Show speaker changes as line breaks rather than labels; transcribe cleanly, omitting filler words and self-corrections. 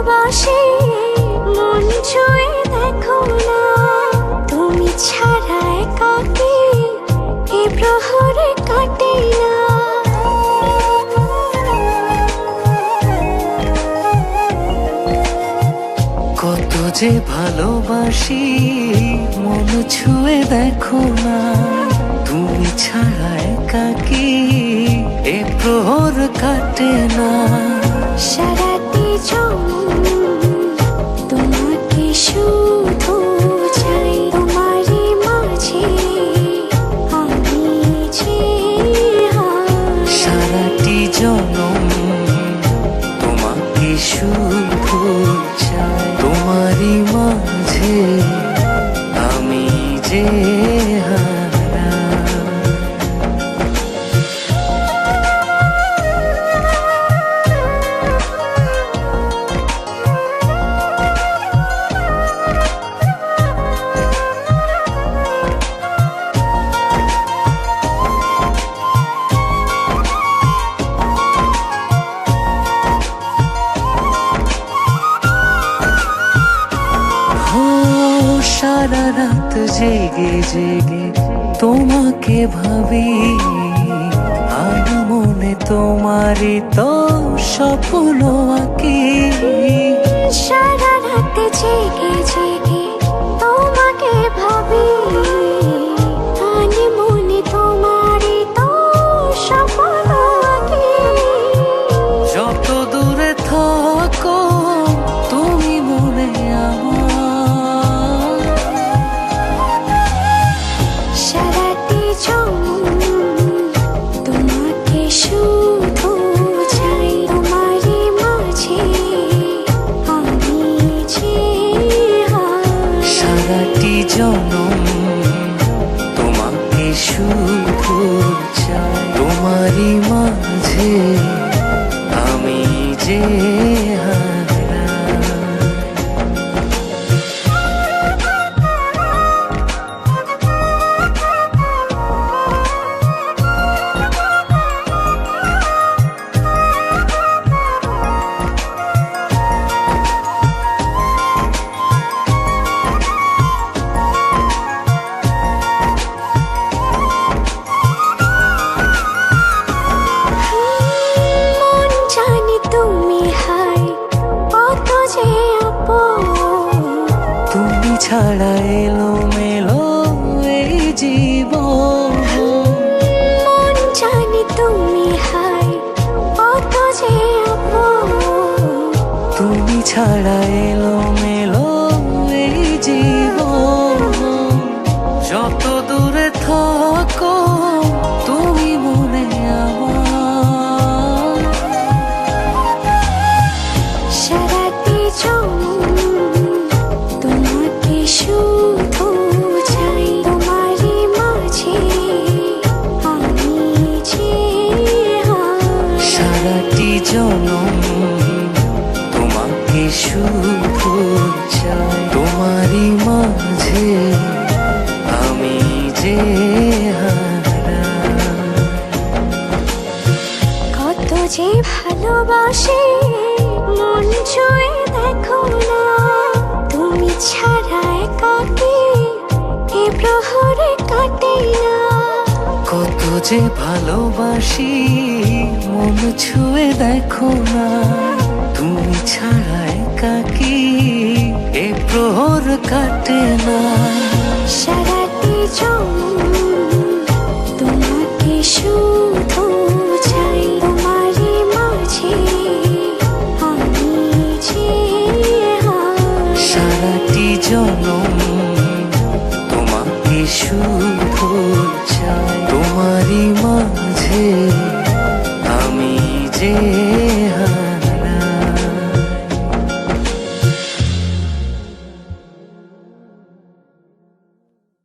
ভালোবাসি মন ছুঁয়ে দেখো না, তুমি ছাড়া একাকী এ প্রহরে কাটে না।
কত যে ভালোবাসি মন ছুঁয়ে দেখো না, তুমি ছাড়া একাকী এ প্রহর কাটে না।
সারাটি জনম তোমাকে শুধু চাই, তোমারই মাঝে আমি যে
সারাটি জনম তোমাকে শুধু চাই, তোমারই মাঝে আমি যে হারা। সারা রাত জেগে জেগে তোমাকে ভাবি, আর মনে তোমারই তো স্বপ্ন আঁকি।
সারা রাত জেগে জেগে তোমাকে ভাবি, আর মনে তোমারই তো স্বপ্ন আঁকি।
যত দূরে থাকো তুমি মনে আমার,
সারাটি জনম তোমাকে শুধু চাই, তোমারই মাঝে আমি যে
সারাটি জনম তোমাকে শুধু চাই, তোমারই মাঝে আমি যে হারা।
মন জানে তুমি হাই কত যে আপন,
তুমি ছাড়া এলো মেলো এই জীবন।
মন জানে তুমি হাই কত যে আপন,
তুমি ছাড়া এলো মেলো এই জীবন। যত দূরে থাকো তুমি মনে আমার,
সারাটি জনম তোমাকে শুধু চাই, তোমারই মাঝে আমি যে
সারাটি জনম তোমাকে শুধু চাই, তোমারই মাঝে আমি যে হারা।
কত যে ভালোবাসি মন ছুঁয়ে দেখো না, তুমি ছাড়া একাকী এ প্রহরে কাটে না।
কত যে ভালোবাসি মন ছুঁয়ে দেখো না, তুমি ছাড়া একাকী এ প্রহর কাটে না।
সারাটি জনম তোমাকে শুধু চাই, তোমারই মাঝে আমি যে
সারাটি জনম